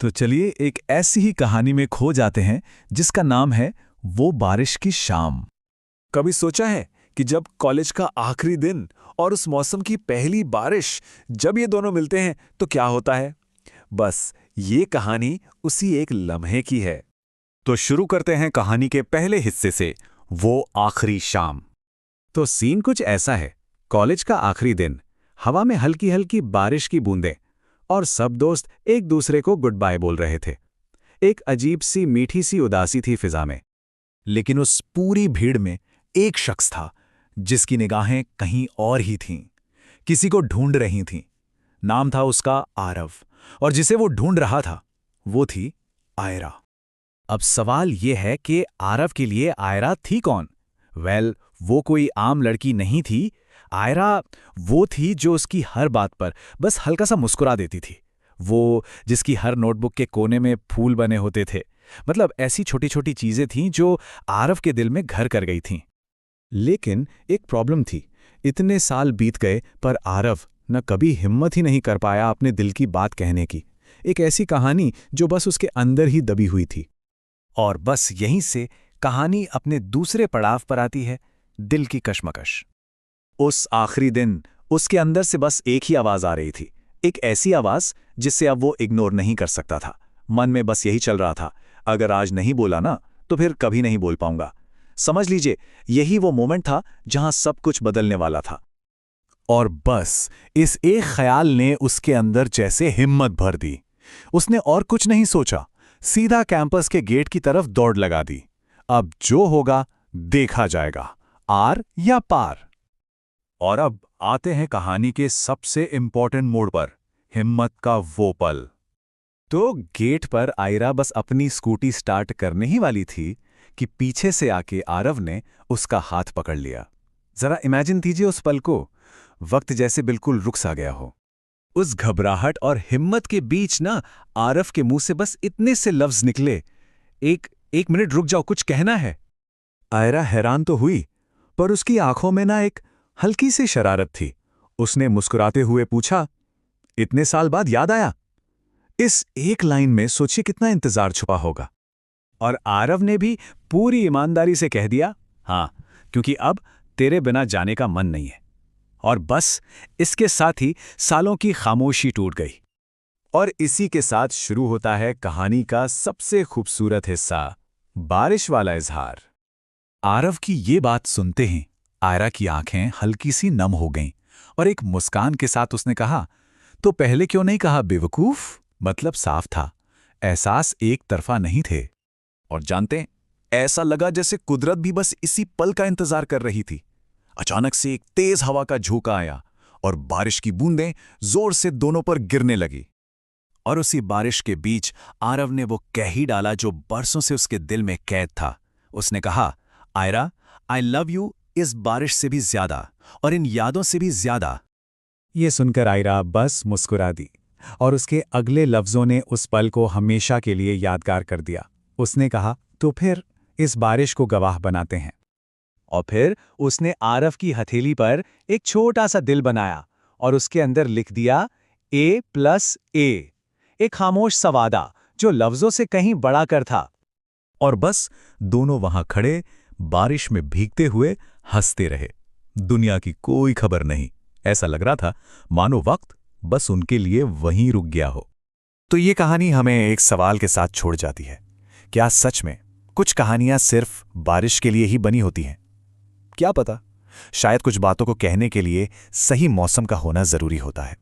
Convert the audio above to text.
तो चलिए एक ऐसी ही कहानी में खो जाते हैं जिसका नाम है वो बारिश की शाम। कभी सोचा है कि जब कॉलेज का आखिरी दिन और उस मौसम की पहली बारिश, जब ये दोनों मिलते हैं तो क्या होता है? बस ये कहानी उसी एक लम्हे की है। तो शुरू करते हैं कहानी के पहले हिस्से से, वो आखिरी शाम। तो सीन कुछ ऐसा है। कॉलेज का आखिरी दिन, हवा में हल्की हल्की बारिश की बूंदें, और सब दोस्त एक दूसरे को गुड बाय बोल रहे थे। एक अजीब सी मीठी सी उदासी थी फिजा में। लेकिन उस पूरी भीड़ में एक शख्स था जिसकी निगाहें कहीं और ही थीं, किसी को ढूंढ रही थीं। नाम था उसका आरव, और जिसे वो ढूंढ रहा था वो थी आयरा। अब सवाल ये है कि आरव के लिए आयरा थी कौन? वो कोई आम लड़की नहीं थी। आयरा वो थी जो उसकी हर बात पर बस हल्का सा मुस्कुरा देती थी। वो जिसकी हर नोटबुक के कोने में फूल बने होते थे। मतलब ऐसी छोटी छोटी चीजें थीं जो आरव के दिल में घर कर गई थीं। लेकिन एक प्रॉब्लम थी। इतने साल बीत गए पर आरव न कभी हिम्मत ही नहीं कर पाया अपने दिल की बात कहने की। एक ऐसी कहानी जो बस उसके अंदर ही दबी हुई थी। और बस यहीं से कहानी अपने दूसरे पड़ाव पर आती है, दिल की कश्मकश। उस आखिरी दिन उसके अंदर से बस एक ही आवाज आ रही थी, एक ऐसी आवाज जिससे अब वो इग्नोर नहीं कर सकता था। मन में बस यही चल रहा था, अगर आज नहीं बोला ना तो फिर कभी नहीं बोल पाऊंगा। समझ लीजिए, यही वो मोमेंट था जहां सब कुछ बदलने वाला था। और बस इस एक ख्याल ने उसके अंदर जैसे हिम्मत भर दी। उसने और कुछ नहीं सोचा, सीधा कैंपस के गेट की तरफ दौड़ लगा दी। अब जो होगा देखा जाएगा, आर या पार। और अब आते हैं कहानी के सबसे इंपॉर्टेंट मोड़ पर, हिम्मत का वो पल। तो गेट पर आयरा बस अपनी स्कूटी स्टार्ट करने ही वाली थी कि पीछे से आके आरव ने उसका हाथ पकड़ लिया। जरा इमेजिन कीजिए उस पल को, वक्त जैसे बिल्कुल रुक सा गया हो। उस घबराहट और हिम्मत के बीच ना आरव के मुंह से बस इतने से लफ्ज निकले, एक मिनट रुक जाओ, कुछ कहना है। आयरा हैरान तो हुई, पर उसकी आंखों में ना एक हल्की सी शरारत थी। उसने मुस्कुराते हुए पूछा, इतने साल बाद याद आया? इस एक लाइन में सोचिए कितना इंतजार छुपा होगा। और आरव ने भी पूरी ईमानदारी से कह दिया, हाँ, क्योंकि अब तेरे बिना जाने का मन नहीं है। और बस इसके साथ ही सालों की खामोशी टूट गई। और इसी के साथ शुरू होता है कहानी का सबसे खूबसूरत हिस्सा, बारिश वाला इजहार। आरव की ये बात सुनते ही आयरा की आंखें हल्की सी नम हो गईं, और एक मुस्कान के साथ उसने कहा, तो पहले क्यों नहीं कहा बेवकूफ? मतलब साफ था, एहसास एक तरफा नहीं थे। और जानते हैं, ऐसा लगा जैसे कुदरत भी बस इसी पल का इंतजार कर रही थी। अचानक से एक तेज हवा का झोंका आया और बारिश की बूंदें जोर से दोनों पर गिरने लगी। और उसी बारिश के बीच आरव ने वो कह ही डाला जो बरसों से उसके दिल में कैद था। उसने कहा, आयरा, आई लव यू इस बारिश से भी ज्यादा, और इन यादों से भी ज्यादा। ये सुनकर आयरा बस मुस्कुरा दी, और उसके अगले लफ्जों ने उस पल को हमेशा के लिए यादगार कर दिया। उसने कहा, तो फिर इस बारिश को गवाह बनाते हैं। और फिर उसने आरव की हथेली पर एक छोटा सा दिल बनाया और उसके अंदर लिख दिया A+A, एक खामोश सा वादा जो लफ्जों से कहीं बड़ा कर था। और बस दोनों वहां खड़े बारिश में भीगते हुए हंसते रहे। दुनिया की कोई खबर नहीं। ऐसा लग रहा था मानो वक्त बस उनके लिए वहीं रुक गया हो। तो ये कहानी हमें एक सवाल के साथ छोड़ जाती है, क्या सच में कुछ कहानियां सिर्फ बारिश के लिए ही बनी होती हैं? क्या पता, शायद कुछ बातों को कहने के लिए सही मौसम का होना जरूरी होता है।